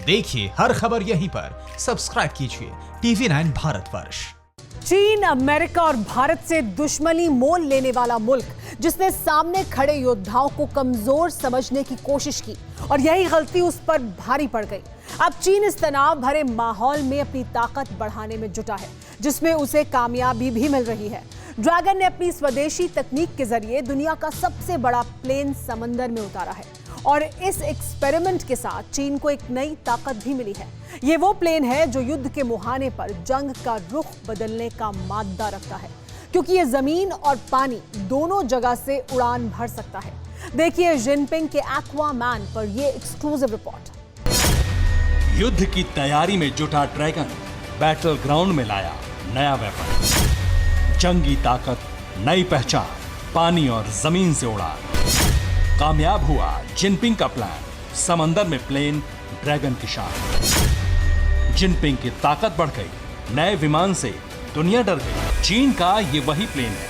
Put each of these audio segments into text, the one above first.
देखिए हर खबर यहीं पर, सब्सक्राइब कीजिए TV9 भारतवर्ष। चीन, अमेरिका और भारत से दुश्मनी मोल लेने वाला मुल्क, जिसने सामने खड़े योद्धाओं को कमजोर समझने की कोशिश की और यही गलती उस पर भारी पड़ गई। अब चीन इस तनाव भरे माहौल में अपनी ताकत बढ़ाने में जुटा है, जिसमें उसे कामयाबी भी मिल रही है। ड्रैगन ने अपनी स्वदेशी तकनीक के जरिए दुनिया का सबसे बड़ा प्लेन समंदर में उतारा है और इस एक्सपेरिमेंट के साथ चीन को एक नई ताकत भी मिली है। ये वो प्लेन है जो युद्ध के मुहाने पर जंग का रुख बदलने का मादा रखता है, क्योंकि ये जमीन और पानी दोनों जगह से उड़ान भर सकता है। देखिए जिनपिंग के एक्वामैन पर ये एक्सक्लूसिव रिपोर्ट। युद्ध की तैयारी में जुटा ड्रैगन बैटल ग्राउंड में लाया नया वेपन, जंगी ताकत, नई पहचान, पानी और जमीन से उड़ान। कामयाब हुआ जिनपिंग का प्लान, समंदर में प्लेन ड्रैगन की शान। जिनपिंग की ताकत बढ़ गई, नए विमान से दुनिया डर गई। चीन का ये वही प्लेन है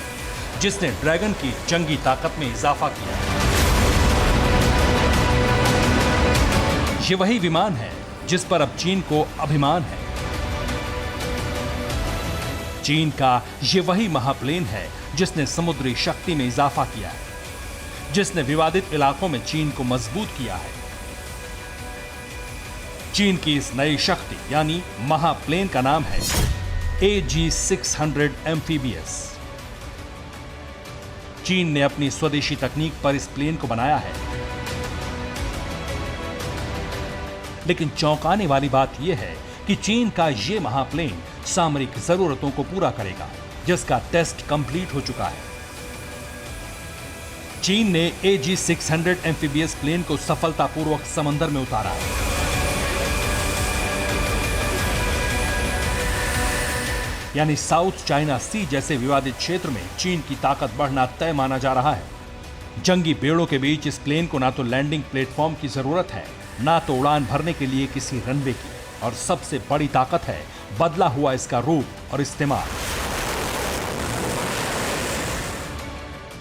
जिसने ड्रैगन की जंगी ताकत में इजाफा किया। ये वही विमान है जिस पर अब चीन को अभिमान है। चीन का ये वही महाप्लेन है जिसने समुद्री शक्ति में इजाफा किया है, जिसने विवादित इलाकों में चीन को मजबूत किया है। चीन की इस नई शक्ति यानी महाप्लेन का नाम है AG-600 एम्फीबियस। चीन ने अपनी स्वदेशी तकनीक पर इस प्लेन को बनाया है, लेकिन चौंकाने वाली बात यह है कि चीन का यह महाप्लेन सामरिक जरूरतों को पूरा करेगा, जिसका टेस्ट कंप्लीट हो चुका है। चीन ने AG-600 एम्फीबियस प्लेन को सफलतापूर्वक समंदर में उतारा है। यानी साउथ चाइना सी जैसे विवादित क्षेत्र में चीन की ताकत बढ़ना तय माना जा रहा है। जंगी बेड़ों के बीच इस प्लेन को ना तो लैंडिंग प्लेटफॉर्म की जरूरत है, ना तो उड़ान भरने के लिए किसी रनवे की, और सबसे बड़ी ताकत है बदला हुआ इसका रूप और इस्तेमाल।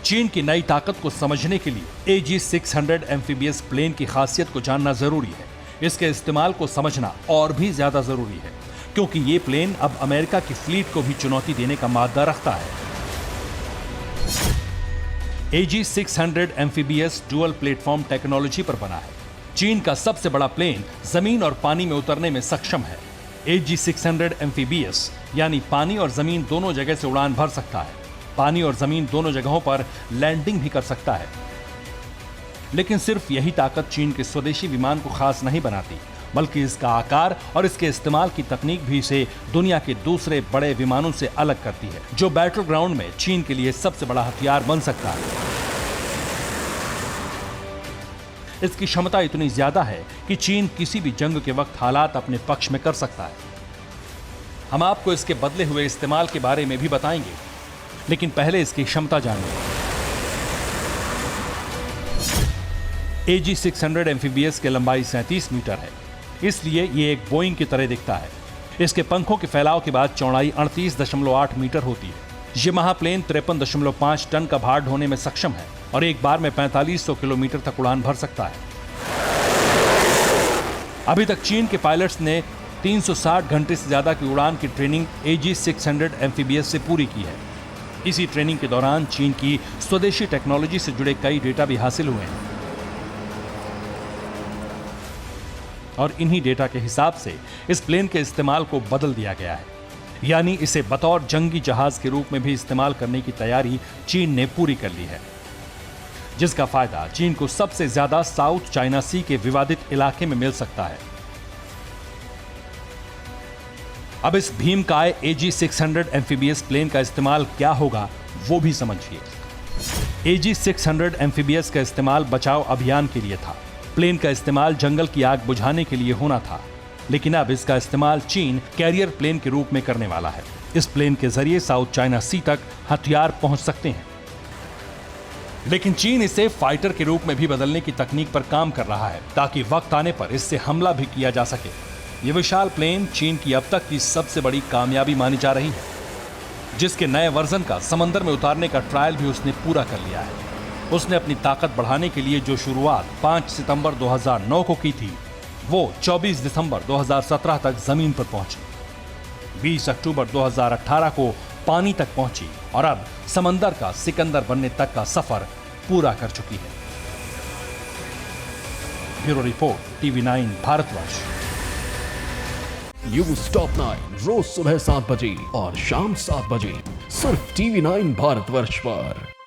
चीन की नई ताकत को समझने के लिए AG-600 एम्फीबियस प्लेन की खासियत को जानना जरूरी है। इसके इस्तेमाल को समझना और भी ज्यादा जरूरी है, क्योंकि ये प्लेन अब अमेरिका की फ्लीट को भी चुनौती देने का मादा रखता है। AG-600 amphibious dual platform technology पर बना है। चीन का सबसे बड़ा प्लेन जमीन और पानी में उतरने में सक्षम है। AG-600 एम्फीबियस यानी पानी और जमीन दोनों जगह से उड़ान भर सकता है, पानी और जमीन दोनों जगहों पर लैंडिंग भी कर सकता है। लेकिन सिर्फ यही ताकत चीन के स्वदेशी विमान को खास नहीं बनाती, बल्कि इसका आकार और इसके इस्तेमाल की तकनीक भी इसे दुनिया के दूसरे बड़े विमानों से अलग करती है, जो बैटल ग्राउंड में चीन के लिए सबसे बड़ा हथियार बन सकता है। इसकी क्षमता इतनी ज्यादा है कि चीन किसी भी जंग के वक्त हालात अपने पक्ष में कर सकता है। हम आपको इसके बदले हुए इस्तेमाल के बारे में भी बताएंगे, लेकिन पहले इसकी क्षमता जानिए। AG-600 एम्फीबियस की लंबाई 37 मीटर है, इसलिए ये एक बोइंग की तरह दिखता है। इसके पंखों के फैलाव के बाद चौड़ाई 38.8 मीटर होती है। ये महाप्लेन 53.5 टन का भार ढोने में सक्षम है और एक बार में 4500 किलोमीटर तक उड़ान भर सकता है। अभी तक चीन के पायलट्स ने 360 घंटे से ज्यादा की उड़ान की ट्रेनिंग AG-600 एम्फीबियस से पूरी की है। इसी ट्रेनिंग के दौरान चीन की स्वदेशी टेक्नोलॉजी से जुड़े कई डेटा भी हासिल हुए हैं और इन्हीं डेटा के हिसाब से इस प्लेन के इस्तेमाल को बदल दिया गया है। यानी इसे बतौर जंगी जहाज के रूप में भी इस्तेमाल करने की तैयारी चीन ने पूरी कर ली है, जिसका फायदा चीन को सबसे ज्यादा साउथ चाइना सी के विवादित इलाके में मिल सकता है। अब इस भीमकाय AG-600 एम्फीबियस प्लेन का इस्तेमाल क्या होगा वो भी समझिए। AG-600 एम्फीबियस का इस्तेमाल बचाव अभियान के लिए था। प्लेन का इस्तेमाल जंगल की आग बुझाने के लिए होना था, लेकिन अब इसका इस्तेमाल चीन कैरियर प्लेन के रूप में करने वाला है। इस प्लेन के जरिए साउथ चाइना सी तक हथियार पहुंच सकते हैं, लेकिन चीन इसे फाइटर के रूप में भी बदलने की तकनीक पर काम कर रहा है, ताकि वक्त आने पर इससे हमला भी किया जा सके। यह विशाल प्लेन चीन की अब तक की सबसे बड़ी कामयाबी मानी जा रही है, जिसके नए वर्जन का समंदर में उतारने का ट्रायल भी उसने पूरा कर लिया है। उसने अपनी ताकत बढ़ाने के लिए जो शुरुआत 5 सितंबर 2009 को की थी, वो 24 दिसंबर 2017 तक जमीन पर पहुंची, 20 अक्टूबर 2018 को पानी तक पहुंची और अब समंदर का सिकंदर बनने तक का सफर पूरा कर चुकी है। Bureau report, TV9 Bharatvarsh. News top 9 रोज सुबह 7 बजे और शाम 7 बजे सिर्फ TV9 भारतवर्ष पर।